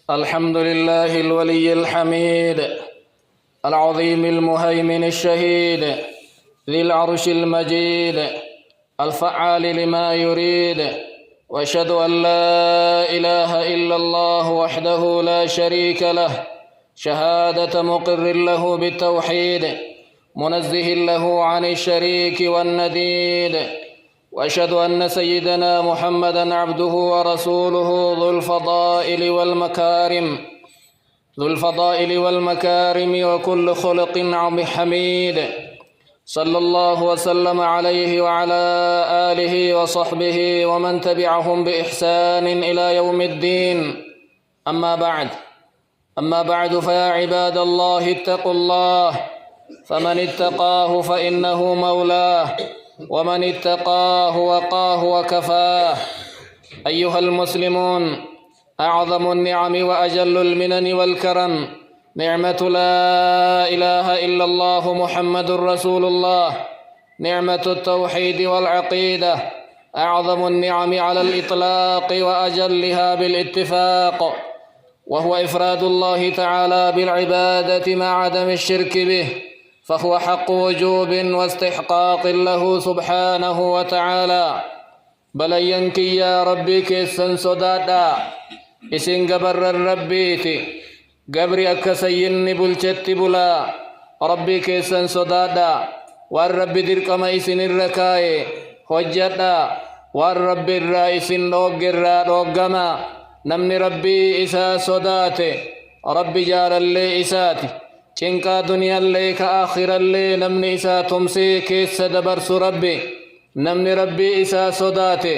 الحمد لله الولي الحميد العظيم المهيمن الشهيد ذي العرش المجيد الفعال لما يريد، واشهد ان لا اله الا الله وحده لا شريك له شهاده مقر له بالتوحيد منزه له عن الشريك والنديد، واشهد ان سيدنا محمدا عبده ورسوله ذو الفضائل والمكارم وكل خلق حميد، صلى الله وسلم عليه وعلى آله وصحبه ومن تبعهم بإحسان إلى يوم الدين. أما بعد فيا عباد الله اتقوا الله، فمن اتقاه فإنه مولاه، ومن اتقاه وقاه وكفاه. أيها المسلمون، أعظم النعم وأجل المنن والكرم نعمة لا إله إلا الله محمد رسول الله، نعمة التوحيد والعقيدة، أعظم النعم على الإطلاق وأجلها بالاتفاق، وهو إفراد الله تعالى بالعبادة مع عدم الشرك به، فهو حق وجوب واستحقاق له سبحانه وتعالى. بلينكي يا ربي كيسن صدادا إسن قبر الربيتي قبري أكسين بلشت بلا ربي كيسن صدادا، والرب دركم إسن الركاي حجدا، والرب الرئيس نوغر روغما نمني ربي إسا صداتي ربي جار اللي إساتي چنكا دنيا اللي كآخر اللي نمني إسا تمسي كيس دبرس ربي نمني ربي إسا صداتي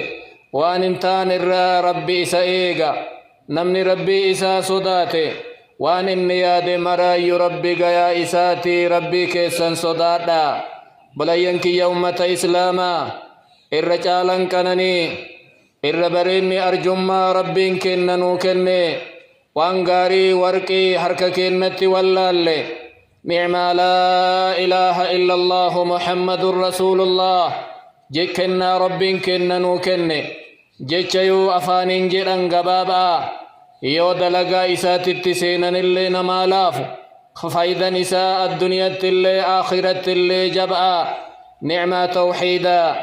وان امتان ربي إسا إيغا نمني ربي إسا صداتي وان النياد مراي ربي غيا إساتي ربي كيسن صداتا. بلينك يومة إسلاما الرجالن كنني الربريني أرجما ربين كننو كنني وانغاري ورقي حركة كنتي واللالي نعم لا إله إلا الله محمد رسول الله جكنا ربين كننو كنني جيشيو أفانين جران قبابا يو دلقا إسات التسينن اللي نمالافو خفايدا نساء الدنيا اللي آخرة اللي جبعا نعمة توحيدا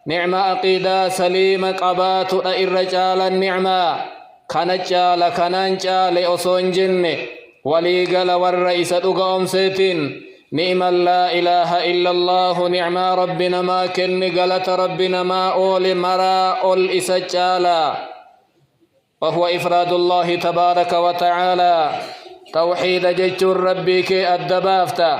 نعمة عقيدة سليمة قبات الرجال النعمة كانجال كانانجال أصون جن وليقل والرئيس أقوم سيتين نعم لا إله إلا الله نعم ربنا ما كن قلت ربنا ما أول مرا أول إسجالا، وهو إفراد الله تبارك وتعالى توحيد ججر ربي كي الدبافتا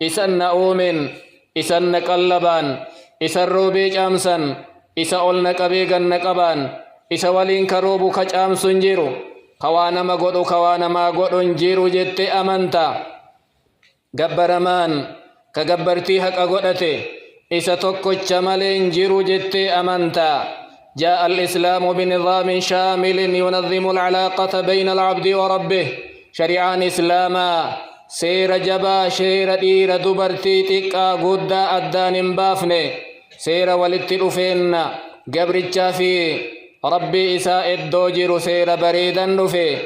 إسن أؤمن إسن قلبان إسن روبي جامسن إسا أولنا قبيقا نقبان إسا ولين كروبو كجام سنجيرو كوانا ما قدو كوانا ما قدو نجيرو جت أمانتا قبرمان كقبرتي حق قدتي إسا توكو چمالين جيرو جت أمانتا. جاء الإسلام بنظام شامل ينظم العلاقة بين العبد وربه شريعان إسلاما سير جبا شير دير دبرتي تقا قدا أدان بافني سير والتلفين قبر الجافي ربي إساء الدوجر سير بريدا نفي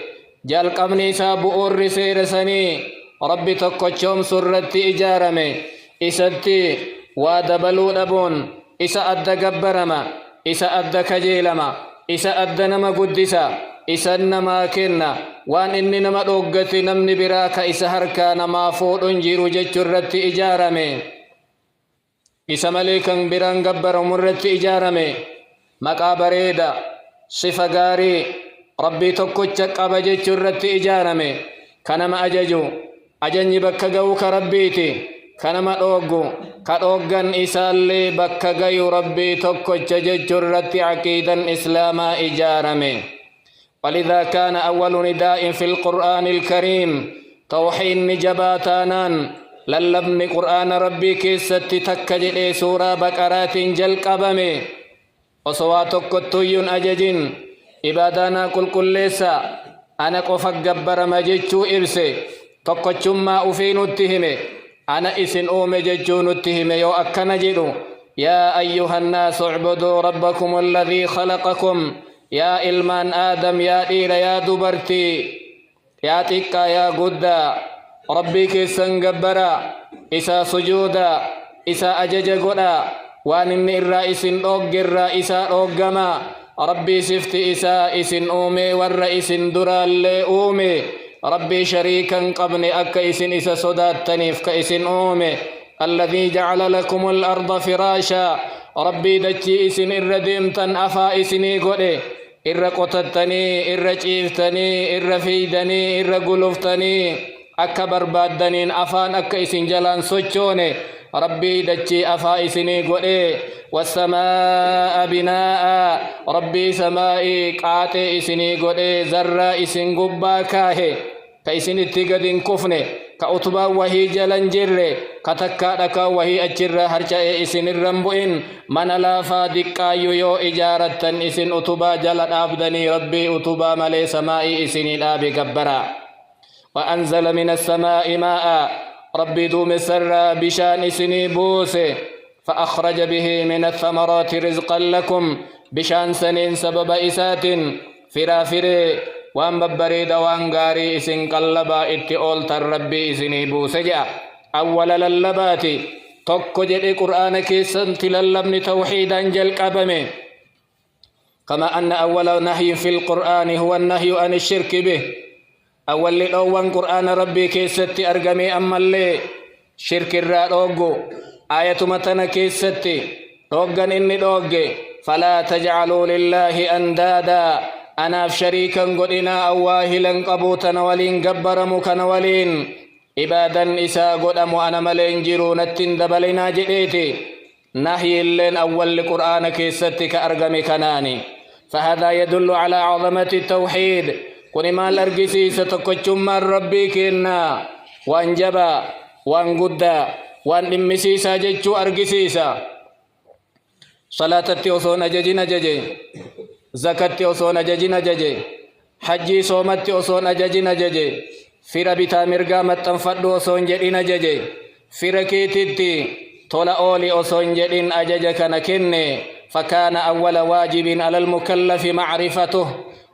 جال قمني سابؤر سير سني ربي تقوشهم سرت إجارمي إساتي وادبلو نبون إساء الدقبرما إسا أدى كجيلما إسا أدى نما قدسا إسا نما كنا وان إني نما دوغتي نمني براك إسا هركا نما فوض انجيرو ججرت إجارمي إسا مليكا بران قبر مرت إجارمي مقا بريدا صفة غاري ربي تكوچك أبا ججرت إجارمي كنما أججو أجني بك قوك ربيتي كنما دوغو كدوغن إسالي بك غيو ربي توكو ججرت عقيدا إسلاما إجارمي. ولذا كان أول نداء في القرآن الكريم توحيد نجباتانان للبن قرآن ربي كيست تكجل سورة بقرات جلقبمي وصواتك التوين أججين إبادانا كل ليسا أنا قفق قبر مججو إرسي توكو ما أفين اتهمي أنا إسن أومي ججون اتهم يو أكنا جدو يا أيها الناس اعبدوا ربكم الذي خلقكم يا إلمان آدم يا إير يا دبرتي يا تكا يا قدا ربي كيسن قبرا إسا سجودا إسا أجج قدا وان إني الرئيس أوق الرئيس أوقما ربي سفت إسا إسن أومي والرئيس درا اللي أومي ربي شريكا قبني أكا إسن إسا صدات تنيف كإسن أومي الذي جعل لكم الأرض فراشا ربي دجي إسن الرديمتن أفا إسني قده إر قطتني إر جيفتني إر فيدني إر قلوفتني أكا بربادنين أفان أكا إسن جلان سوچوني ربي دجي أفا إسني قده والسماء بناء ربي سمائي قاتي إسني قده زر إسن قباكاه كإسن اتقدين كفني كأطبا وهي جلن جر كتكا دكا وهي أجر هرجاء إسن الرمبئن من لافا دكا يو إجارة إسن أطبا جلن أبدني ربي أطبا ملي سمائي إسن الآب قبرا وأنزل من السماء ماء ربي دوم سر بشان إسني بوسي فأخرج به من الثمرات رزقا لكم بشان سنين سبب إسات فرافري وان ببريد وان غاري إسن قلبا اتئول تربي إسني بوسجا أول للبات tokko jedhe qur'aana keessatti lallabni tawhiidan jalqabame kama anna awwala nahyin fil qur'aani huwa an-nahyu an ash-shirki bih awwalli dhowwan qur'aana rabbii keessatti argame ammallee shirkirraa dhoggu ayatuma tana keessatti dhoggan inni dhogge fala taj'alu lillahi andada anaaf shariikan godhina awwaahilan qabutana waliin gabbaramu kana waliin ibadan isa godhamu ana maleen jiru nattin dabalina jedheeti nahyiilleen awwalli qur'aana keessatti ka argame kanaani فهذا يدل على عظمة التوحيد كوني ما لرقسي ستكوچم ربي كينا وانجبا وانقدا وانمسيسا ججو أرقسيسا صلاة التوصون أججي نججي زكاة التوصون أججي نججي حجي صومت التوصون أججي نججي فيرا بيتا مرقا متنفد وصون جدين أججي فيرا كيتتي طول أولي وصون جدين أججك نكني فكان أول واجب على المكلف معرفته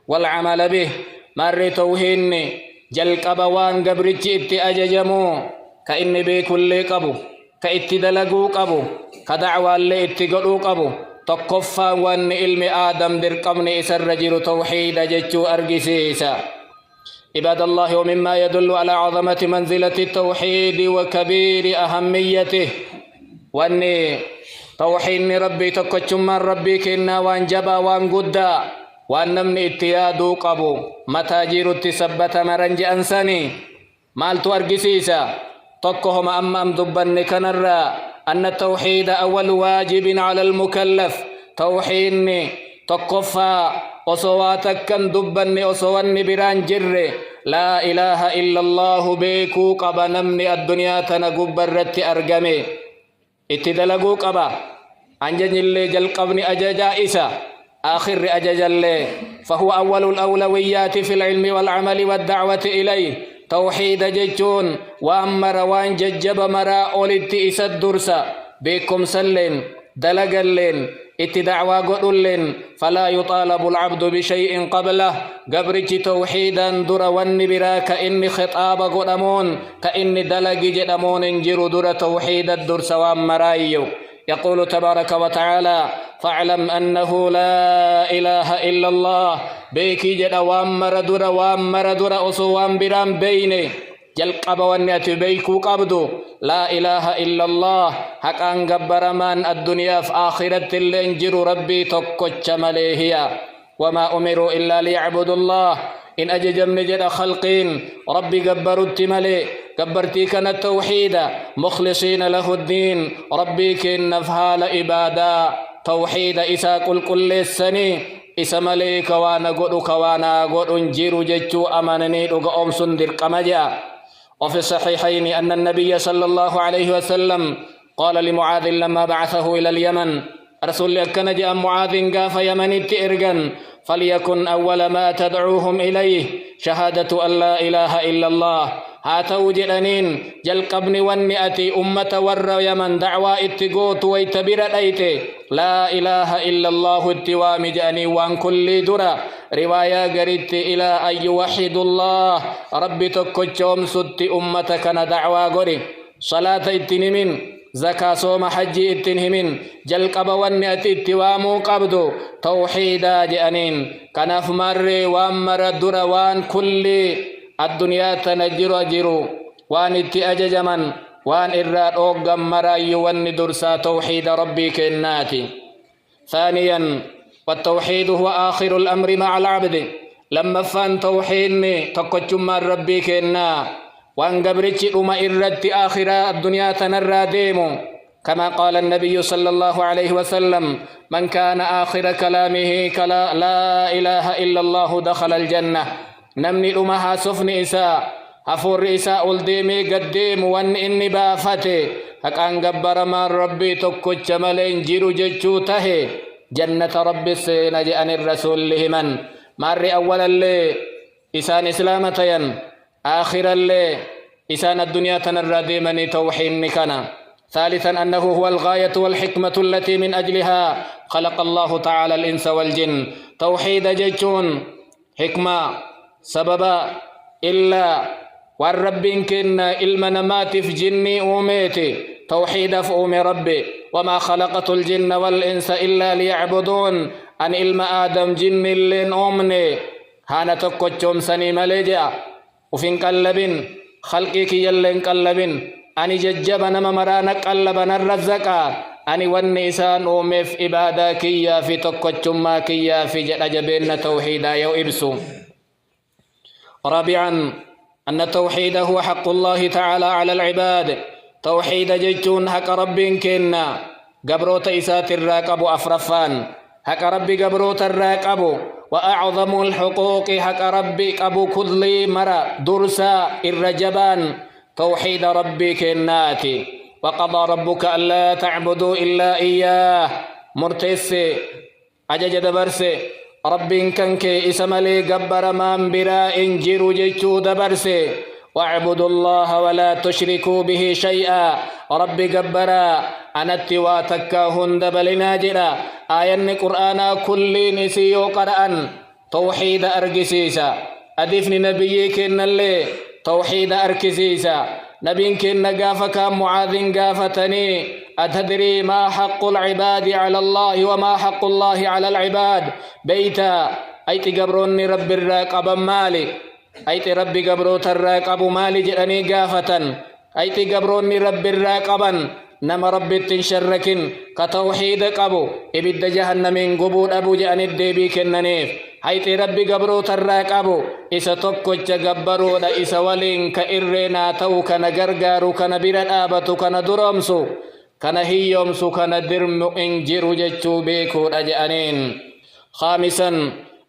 والعمل به مر توهيني جلق بوان قبرج اتي أججمو كإني بكل قبو كإتدلقو قبو كدعوى اللي اتقلو قبو تقفا وان علم آدم درقمني إسر رجل توحيد ججو أرقسيسا عباد الله ومما يدل على عظمة منزلة التوحيد وكبير أهميته واني توحيد ربي تكوچم ربي كنا وانجبا وانقدا وانمني اتيادو قبو متاجير التثبت مرنج أنساني مالتو أرقسيسا تقهم أمام دبن كنرا أن التوحيد أول واجب على المكلف توحيدني تقفا وصواتك كان دبن وصواني بران جر لا إله إلا الله بيكو قبا نمني الدنيا تنقب الرت أرقمي اتدلقو قبا أنجن اللي جلقبني أججائسا آخر أجج اللي فهو أول الأولويات في العلم والعمل والدعوة إليه توحيد ججون وأمر وان ججب مرا أولد إسا الدرسا بكم سلين دلقلين اتدعوا قلن فلا يطالب العبد بشيء قبله قبرج توحيدا در والنبرا كإن خطاب قدمون كإن دلق جدمون انجر در توحيد الدرس وامرايو يقول تبارك وتعالى فاعلم أنه لا إله إلا الله بيكي جد وامر در أصوام برام بيني جلقب ونيات بيكو قبدو لا إله إلا الله حقا قبر من الدنيا في آخرة اللي ربي تقوش مليهيا وما أمروا إلا ليعبدوا الله إن أججم نجد خلقين ربي قبروا التملي قبرتي كان التوحيد مخلصين له الدين ربي كن نفهال إبادا توحيد إسا كل السني إسا مليك وانا قد انجيرو ججو أمانني لغا سندر قمجا وفي الصحيحين أن النبي صلى الله عليه وسلم قال لمعاذ لما بعثه إلى اليمن رسول كان جاء معاذ قاف يمن التئرقا فليكن أول ما تدعوهم إليه شهادة أن لا إله إلا الله هاتو جلنين جل قبن ونئتي أمة ور يمن دعوة اتقوت ويتبر ايتي لا إله إلا الله التوام جاني وان كل درا رواية قريت إلى أن يوحد الله ربي تكجوم ست أمتك دعوة قري صلاة اتنمين زكاة صوم حج اتنهمين جل قبوان اتوامو قبدو توحيدا جانين كنف مر وامر درا وان كل الدنيا تنجر جرو وان اتأججمن وان إراد أوغم مراي وان درسا توحيد ربي كناتي ثانيا والتوحيد هو آخر الأمر مع العبد لما فان توحيدني تقجم ربي كنا وان قبرتي أما إرد آخر الدنيا تنرى ديمو كما قال النبي صلى الله عليه وسلم من كان آخر كلامه لا إله إلا الله دخل الجنة نمني أمها سفن إساء هفور إساء الديمي قديم وان إني بافته هكان قبر ما ربي تكوش ملين جيرو ججو تهي جنة ربي سينجأن الرسول لهمن ماري أولا اللي إسان إسلامتين آخرا اللي إسان الدنيا تنرى ديمني توحين نكنا ثالثا أنه هو الغاية والحكمة التي من أجلها خلق الله تعالى الإنس والجن توحيد ججون حكمة سببا إلا والرب كنا إلما نمات في جني أوميتي توحيد فأومي ربي وما خلقت الجن والإنس إلا ليعبدون أن إلما آدم جن اللين أومني هانا تكوچوم سني مليجا وفين قلبين خلقك يلين قلبين أني ججب نما مرانا قلبنا الرزقا أني والنسان أومي في إبادة كيا في تكوچوم ما كيا في جبين توحيدا يو إبسو رابعا أن التوحيد هو حق الله تعالى على العباد توحيد جيتون حق رب كنا قبروت إسات الراقب أفرفان حق ربي قبروت الراقب وأعظم الحقوق حق ربي أبو كل مرة درسا الرجبان توحيد ربي كناتي وقضى ربك ألا تعبدوا إلا إياه مرتسي أجج دبرسي ربين كنك اسمالي قبر من براء جيرو جيتو دبرسي واعبدوا الله ولا تشركوا به شيئا ربي قبرا أنا التواتكاهن دبلنا جرا آيان قرآنا كل نسيو قرآن توحيد أرقسيسا أدفني نبيك إن اللي توحيد أركسيسا نبيك إن قافك معاذ قافتني أتدري ما حق العباد على الله وما حق الله على العباد بيتا أيت قبروني رب الراقب مالي أيت ربي قبروت الراقب مالي جراني قافة أيت قبروني رب الراقبا نما ربي تنشركن كتوحيد قبو إبد جهنم قبول أبو جاني الديبي كننيف أيت ربي قبروت الراقب إسا تقوش قبرو دا إسا ولين كإرنا تو كنقرقارو كنبير آبتو كندرمسو كان هيومسو كان درم انجر جتشو بيكو أجأنين خامسا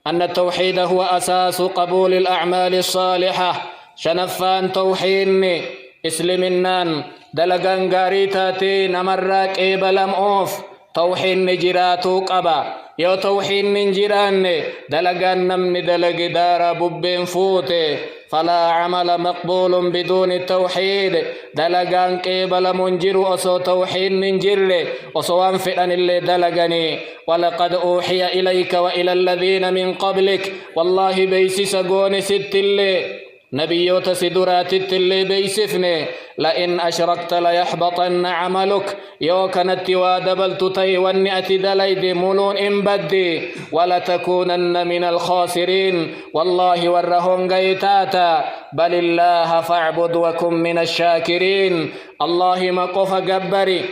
أن التوحيد هو أساس قبول الأعمال الصالحة شنفان توحيني اسلمنان دلقان غاريتاتي نمراك إبلم أوف توحين جراتو قبا يو توحين نجران دلقان نمني دلق دارا ببين فوتي فلا عمل مقبول بدون التوحيد دلقان قبل منجر أصو توحيد ننجر أصو أنفئن اللي دلقني ولقد أوحي إليك وإلى الذين من قبلك والله بيسس قوني ست اللي نبيوت سدرات اللي بيسفني لئن أشركت ليحبطن عملك يو كانت ودبلت تي ونأت دليد ملون إن بدي ولتكونن من الخاسرين والله ورهم قيتاتا بل الله فاعبد وكن من الشاكرين الله مقف قبري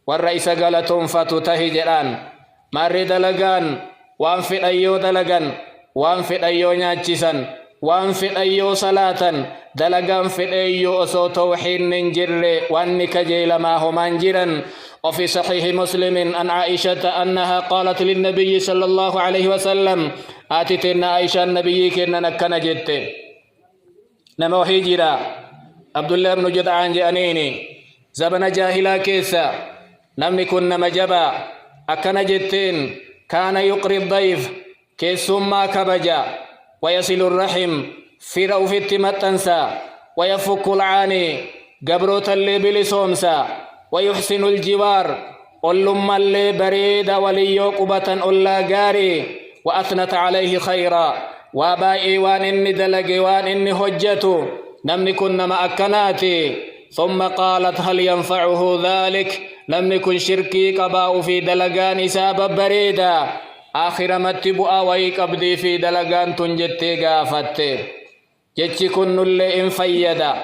والرئيس قالتهم فتتهي جران ماري دلقان وانفئ أيو دلقان وانفئ أيو ناجسان وانفئ أيو صلاة دلقان في أيو أسو توحين ننجر وانك جيل ما هم انجرا وفي صحيح مسلم أن عائشة أنها قالت للنبي صلى الله عليه وسلم آتتنا عائشة النبي كنا نكنا جدت نمو هجرا عبد الله بن جدعان جانيني زبن جاهلا كيسا نمني كنا مجبا أكنا جدتين كان يقري الضيف كيسما كبجا ويصل الرحم في روفت متنسا ويفك العاني قبروت اللي بلسومسا ويحسن الجوار أولم اللي بريد وليو قبة ألا قاري وأثنت عليه خيرا وابائي وان إني دلقي وان إني هجتو نمني كن مأكناتي ثم قالت هل ينفعه ذلك لم يكن شركي قباء في دلقان سابب بريدا آخر متبؤ ويقبدي في دلقان تنجتي قافتي جتي كن نلي إن فيدا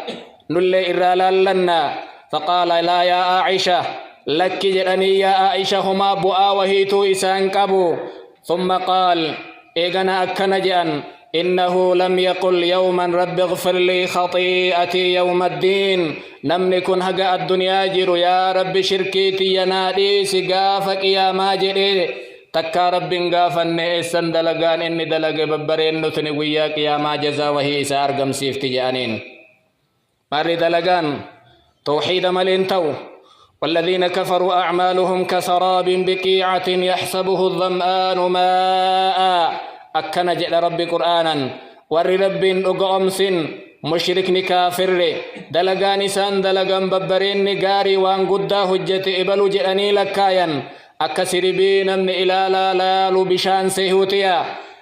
نلي إرالا لنا فقال لا يا عائشة لك جرني يا عائشة هما بؤا وهيتو إسان قبو ثم قال إيغنا أكنجأن إنه لم يقل يوما رب اغفر لي خطيئتي يوم الدين نمني كن هقا الدنيا جيرو يا رب شركيتي ينادي سقافك يا ماجري تكا رب قافن إسان دلقان إني دلق ببرين نتني وياك يا ما جزا وهي إسا أرقم سيفتي جانين ماري دلقان توحيد ملين تو والذين كفروا أعمالهم كسراب بقيعة يحسبه الظمآن ماء أكن جئ رب قرآنا ور رب أقأمس مشرك كافر دلقان سان دلقان ببرين نقاري وان قدا هجت إبلو جئني لكايا أكسر بينا من إلى لا لالو بشان سيهوتيا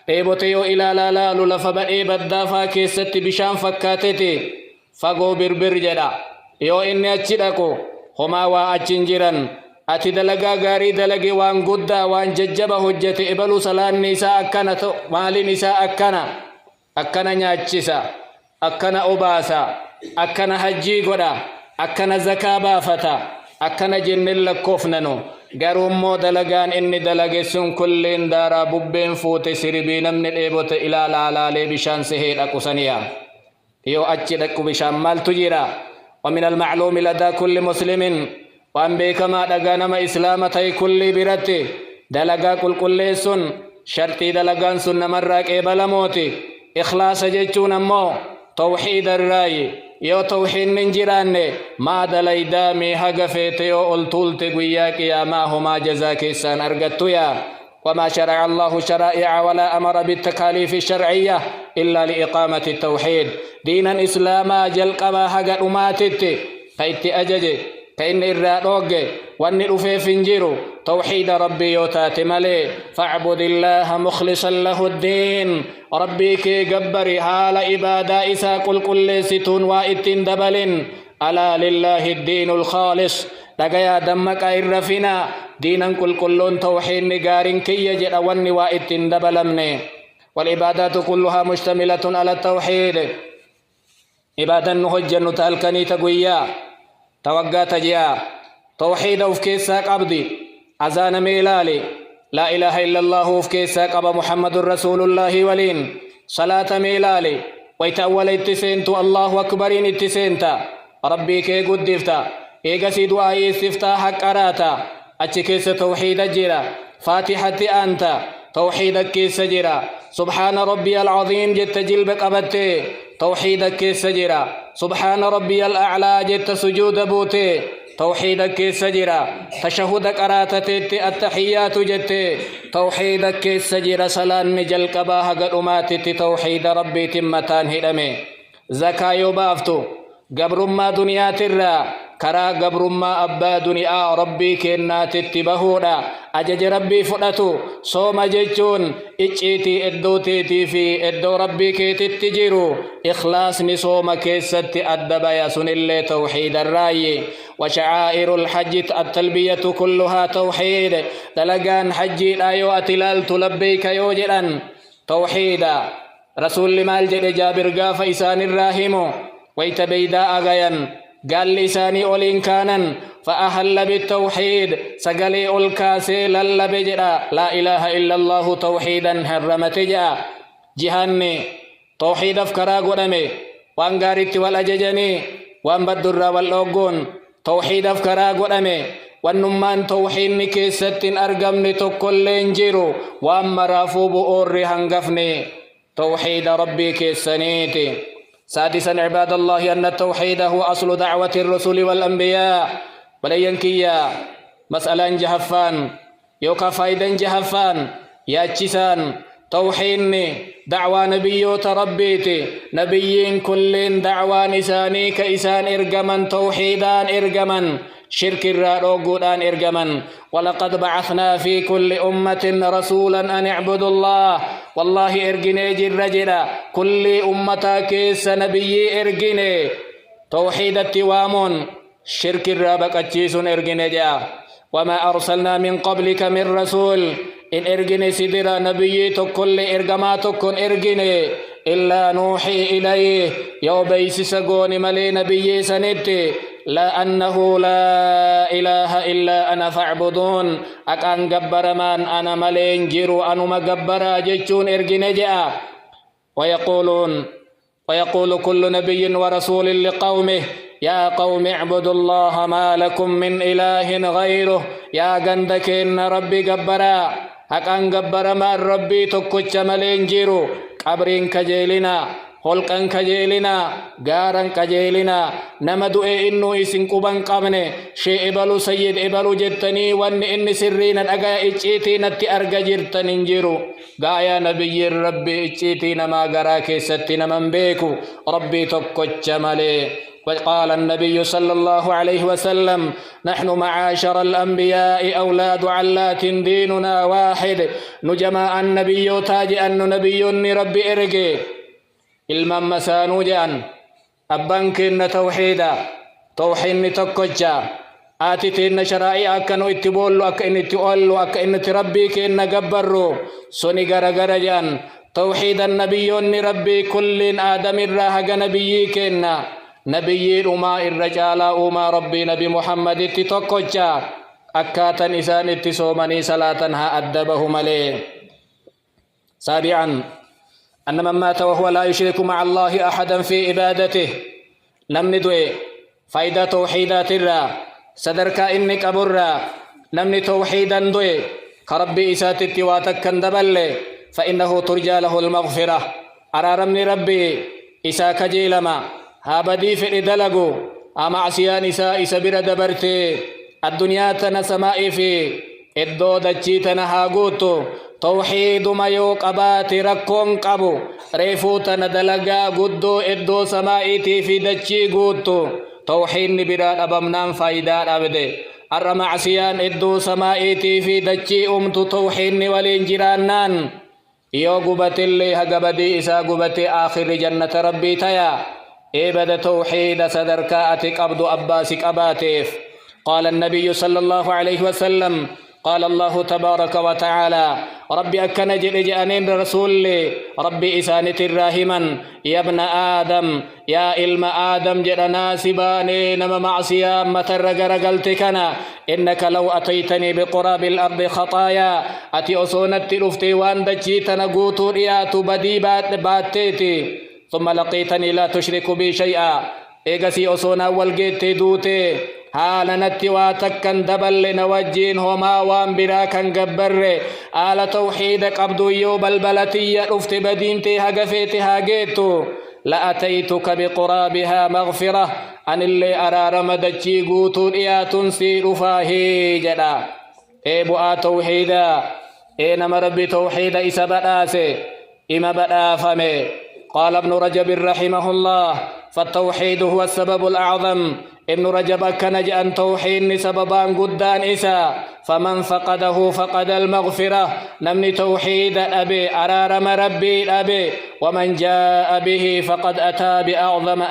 إيبوتيو إلى لا لالو لفبا إيبت دافا كيست بشان فكاتتي فقو بربر جدا يو إني أتشدكو هما وأتشنجرا أتي دلقا غاري دلقي وان قدا وان ججب هجت إبلو سلان نساء أكنا مال نساء أكنا نياتشسا أكنا أباسا أكنا حجي قدا أكنا زكا بافتا أكنا جنن لكوفننو غرومو دلقان إني دلقي سن كلين دارا ببين فوت سربين من الإبوت إلى لالالي بشان سهيد أكسانيا يو أتشدك بشان مال تجيرا ومن المعلوم لدى كل مسلم وأن بكما دغانما إسلامتي كل برتي دلقا كل سن شرطي دلقان سن مراك إبلا موتي إخلاص جيتون أمو توحيد الرأي يو توحيد ننجران ما دلي دامي هقفت يو الطولت قوياك يا ما هما جزاك سان أرقدت يا وما شرع الله شرائع ولا أمر بالتكاليف الشرعية إلا لإقامة التوحيد دينا إسلاما جلقما هقا أماتت فإت أجج كإن إرادوغ وأن الأفي فنجيرو توحيد ربي يوتات ملي فاعبد الله مخلصا له الدين ربي كي قبري حال إبادا إسا كل ستون وإتن دبل ألا لله الدين الخالص لقيا دمك إرفنا دينا كل توحيد نقار كي يجد ون وإتن دبلمني والعبادات كلها مشتملة على التوحيد عبادا نهجن تالكني تقويا توقع تجيا توحيد وفكيسا قبضي أذان ميلالي لا إله إلا الله وفكيسا قب محمد رسول الله ولين صلاة ميلالي ويتأول اتسينتو الله أكبرين اتسينتا ربي كي قدفتا إيقسي دعائي استفتاح قراتا أتكيس توحيد جيرا فاتحة أنت توحيدك كيس جيرا سبحان ربي العظيم جت جلبك أبتي توحيدك كيس جيرا سبحان ربي الأعلى جت سجود بوتي توحيدك كيس جيرا تشهدك أراتت التحيات جت توحيدك كيس جيرا سلام نجل كباها قلمات توحيد ربي تمتان هدمي زكاة يبافتو قبر ما دنيا ترى كرا قبر ما أبا دنيا ربي كنا تتبهونا أجج ربي فلتو صوم جيجون إجيتي إدوتيتي في إدو ربي كي تتجيرو إخلاص نصوم كيست أدب يسن اللي توحيد الرأي وشعائر الحج التلبية كلها توحيد دلقان حجي لا يؤتلال تلبيك يوجرا توحيدا رسول مال جد جابر قاف إسان الراهمو ويتبيدا أغيان قال لساني أولين كانا فأهل بالتوحيد سقلي الكاسي للبجرا لا إله إلا الله توحيدا هرمت جاء جهاني توحيد أفكرا قدمي وان قارت والأججني وان بدر والأوغون توحيد أفكرا قدمي وان نمان توحيد نكيست أرقمني تكلين جيرو وان مرافو بؤر هنقفني توحيد ربي كيسانيتي سادسا عباد الله أن التوحيد هو أصل دعوة الرسل والأنبياء ولينكيا مسألة جهفان يوكا فايدا جهفان ياتشسان توحيني دعوة نبيوت ربيتي نبيين كلين دعوة نساني كإسان إرجمن توحيدان إرجمن شرك الرادوغودان إرجمن ولقد بعثنا في كل أمة رسولا أن اعبدوا الله والله إرجني جرجلا كل أمة كيس نبي إرجني توحيد التوامون شرك الرابك أجيسون إرجني جا وما أرسلنا من قبلك من رسول إن إرجني سدرا نبي كل إرجماتك إرجني إلا نوحي إليه يو بيس سقوني ملي نبي سندتي لا أنه لا إله إلا أنا فاعبدون أكان جبر من أنا ملين جيرو أنو مجبر جيتشون إرجني جاء ويقول كل نبي ورسول لقومه يا قوم اعبدوا الله ما لكم من إله غيره يا جندك إن ربي جبرا أكان جبر من ربي تكوتش ملين جيرو قبرين كجيلنا holqan kajeelina gaaran kajeelina nama du'e innu isin quban qabne shee ebalu sayyid ebalu jettanii wanni inni sirriina dhagaa icciitii natti arga jirtan hin jiru gaaya nabiyyiin rabbi icciitii namaa garaa keessatti naman beeku rabbii tokkocha malee وقال النبي صلى الله عليه وسلم نحن معاشر الأنبياء أولاد علات ديننا واحد نجمع النبي تاج أن نبي ربي إرقي ilman masaanuu jedhan abbaan keenna tawxiidni tokkocha haati teenna sharaa'ii akka nu itti boollu akka inni itti oollu akka inni itti rabbii keenna gabbarru suni garagara jedhan tawxiidan nabiyyoonni rabbii kulliin aadamirraa haga nabiyyii keenna nabiyyii dhumaa irra caalaa uumaa rabbii nabi muhammaditti tokkocha akkaatan isaan itti soomanii salaatan haa addabahu malee saabi'an أن من مات وهو لا يشرك مع الله أحدا في عبادته نمني دوي فايدة توحيدات الرا صدرك إنك أبرا نمني توحيدا دوي كربي إسات التواتك كندبل فإنه ترجى له المغفرة أرارمني ربي إساك جيلما هابدي في إدلقو أمعسيان إساء إسابير دبرتي الدنيا تنسمائي في إدودة جيتنا هاقوتو توحيد ما يوقبات ركون قبو ريفوتنا دلقا قدو إدو سمائتي في دجي قوتو توحيد نبراد أبمنان فايدات أبدي الرمعسيان إدو سمائتي في دجي أمتو توحيد نوالين جرانان يو قبت اللي هقبدي إسا قبت آخر جنة ربي تيا إبدا توحيد صدركاتك أبدو أباسك أباتيف قال النبي صلى الله عليه وسلم قال الله تبارك وتعالى ربي أكن جئنين رسول ربي إسانة الراهما يا ابن آدم يا إلم آدم جدنا سباني نما معصيا مترقرقلتكنا إنك لو أتيتني بقراب الأرض خطايا أتي أصونت رفتي وان دجيتنا قوتو رياتو بدي باتيتي ثم لقيتني لا تشرك بي شيئا إيقسي أصونا والقيت دوتي haala natti waa takkan daballe na wajjiin homaa waan biraa kan gabbarre haala tawxiida qabdu yoo balbalatiyya dhufte badiintee haga feete haa geettu la'ataytuka biquraabihaa maghfira anillee araarama dachii guutuu dhiyaatun sii dhufaahii jedha bu'aa tawxiidaa nama rabbi tawxiida isa badhaase ima badhaafame قال ابن رجب رحمه الله فالتوحيد هو السبب الأعظم ابن رجب كان جاء توحيد سببان قدان إسا فمن فقده فقد المغفرة نمني توحيد أبي أرارم ربي أبي ومن جاء به فقد أتى بأعظم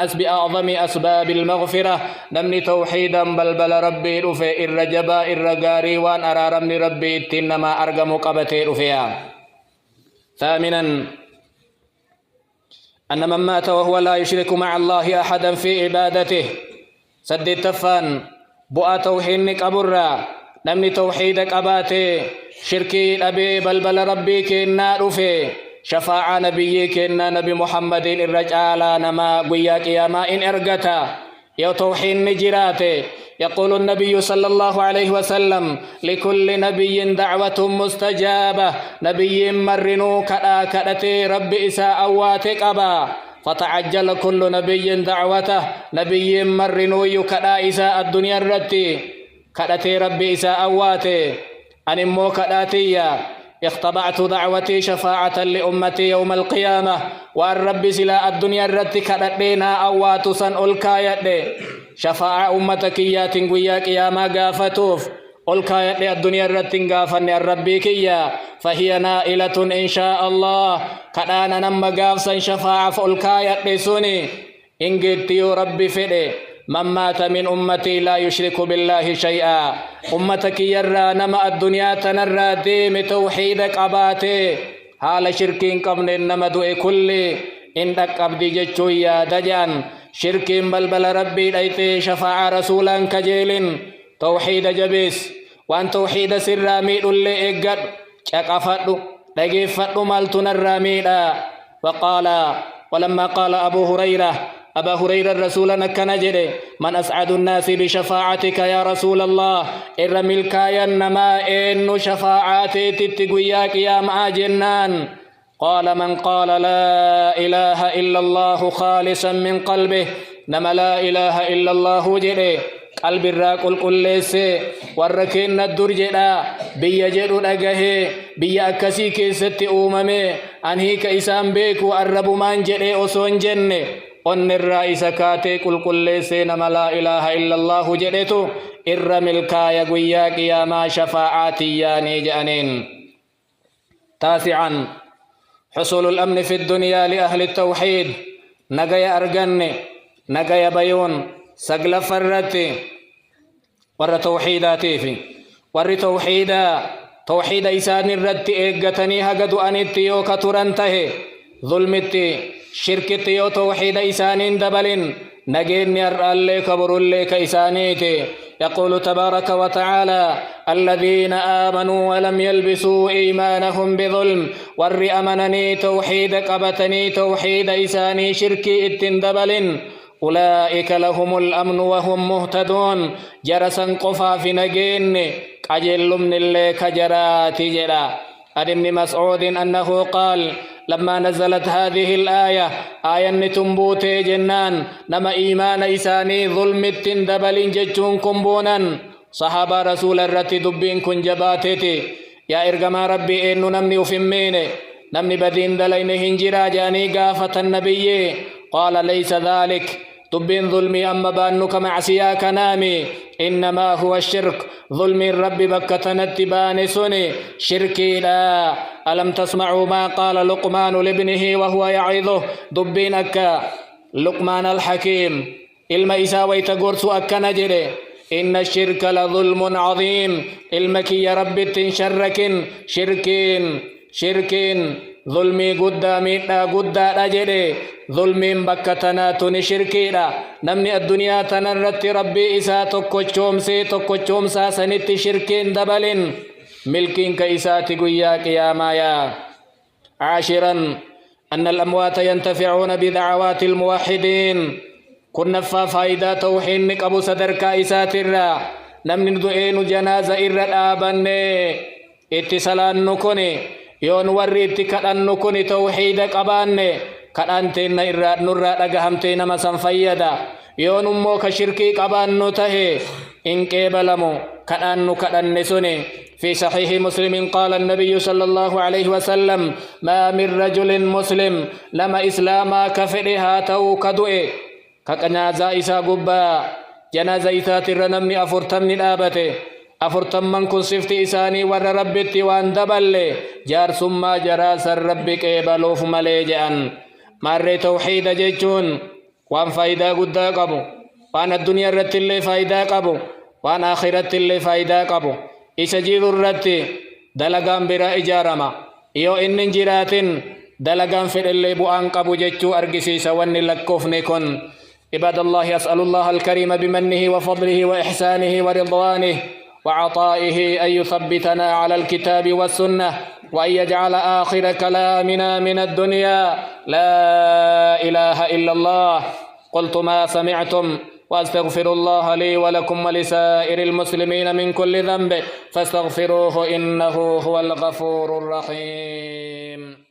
أسباب المغفرة نمني توحيدا بلبل ربي رفي الرجبا الرقاري وان أرارم ربي تنما أرقم قبتي رفيا ثامنا أن من مات وهو لا يشرك مع الله أحدا في عبادته سد التفان بؤا توحيدك أبرا نمني توحيدك أباتي شركي أبي بلبل ربي كنا رفي شفاعة نبي كنا نبي محمد الرجال نما قياك يا ما إن إرقتا يا توحيد نجراتي يقول النبي صلى الله عليه وسلم لكل نبي دعوة مستجابة نبي مرنو كدا كدتي رب إساء أواتك أبا فتعجل كل نبي دعوته نبي مرنو يكدا إساء الدنيا الرتي كدتي رب إساء أواتي أنمو كداتي اختبعت دعوتي شفاعة لأمتي يوم القيامة وأن ربي سلا الدنيا الرتك ردينا أواتسا الكاية شفاعة أمتك يا تنقويا قياما قافتوف الكاية الدنيا الرتك قافني الربي كيا فهي نائلة إن شاء الله كأنا نم قافسا شفاعة فالكاية سوني إن قلت يا ربي فدي من مات من أمتي لا يشرك بالله شيئا أمتك يرى نما الدنيا تنرى ديم توحيدك أباتي حال شركين قبل إنما دوئي كل إنك أبدي جتشو يا دجان شركين بلبل ربي ليتي شفاعة رسولا كجيل توحيد جبيس وان توحيد سرامي اللي إقد شقفتو لقفتو مالتنا الراميدا وقال ولما قال أبو هريرة أبا هريرة الرسول نكنجد من أسعد الناس بشفاعتك يا رسول الله إرملك ينما إن شفاعاتي تتقوياك يا مع جنان قال من قال لا إله إلا الله خالصا من قلبه نما لا إله إلا الله جده قلب الراقل قلس وركين الدرجة بيجد أجه بيأكسي كيست أممي أنهيك إسام بيك وأرب من جده أسون جنة أن الرئيس كاتي كل سينما لا إله إلا الله جدتو إرم الكايا قوياك يا ما شفاعاتي يا نيجانين. تاسعا حصول الأمن في الدنيا لأهل التوحيد نجايا أرجن نجايا بيون سقل فرتي ور توحيداتي في ور توحيد إسان الرد إيقتني هقدو أنتي وكترنته ظلمتي شركتي يو توحيد إسانين دبلين نجين يرألي كبرولي كإسانيتي يقول تبارك وتعالى الذين آمنوا ولم يلبسوا إيمانهم بظلم ور أمنني توحيد قبتني توحيد إساني شركي اتندبلين أولئك لهم الأمن وهم مهتدون جرسا قفا في نجين أجل من اللي كجرات جلا عن ابن مسعود أنه قال لما نزلت هذه الآية آية تنبوت جنان نما إيمان إساني ظلم التندبل ججون كنبونا صحابة رسول الرت دبين كن جباتتي يا إرقما ربي إنو نمني أفمين نمني بدين دلين هنجرا جاني قافة النبي قال ليس ذلك دبين ظلمي أما بانك معسيا كنامي إنما هو الشرك ظلم الرب بكة نتبان سني شركي لا ألم تسمعوا ما قال لقمان لابنه وهو يعظه دبينك لقمان الحكيم الميسا ويتقرس أكنجري إن الشرك لظلم عظيم المكي يا رب تنشرك شركين ظلمي قدامي لا قدا أجري ظلمين بكتنا توني شركينا نمني الدنيا تنرت ربي إسا تكوشوم سا سنت شركين دبلين ملكين كإساتي قياك يا مايا. عاشرا أن الأموات ينتفعون بدعوات الموحدين كنا فايدة توحينك أبو صدر كإسات الرا نمني دعين جنازة إرى آباني اتصالان نكوني يون وريت كأن نكون توحيدك أباني كأنتين نرى لقهمتين مسا فيدا يون موك شركيك أبان نته إن كيبلمو كأن نسني في صحيح مسلم قال النبي صلى الله عليه وسلم ما من رجل مسلم لما إسلاما كفرها تو كدوئ كجنازة إسا قبا جنازة إسات الرنمني أفرتمني الآبته أفرتم كن صفت إساني ور ربتي وان دبل جار ثم جراس ربك إبالوف مليجأن مر توحيد جيجون وان فايدة قد قبو وان الدنيا رت اللي فايدة قبو وان آخرت اللي فايدة قبو إسجيد الرت دلقان برا إجارما إيو إنن جراتين دلقان في اللي بوان قبو جيجو أرقسيس وان لكوفني كن عباد الله أسأل الله الكريم بمنه وفضله وإحسانه ورضوانه وعطائه أن يثبتنا على الكتاب والسنة وأن يجعل آخر كلامنا من الدنيا لا إله إلا الله. قلت ما سمعتم وأستغفر الله لي ولكم ولسائر المسلمين من كل ذنب فاستغفروه إنه هو الغفور الرحيم.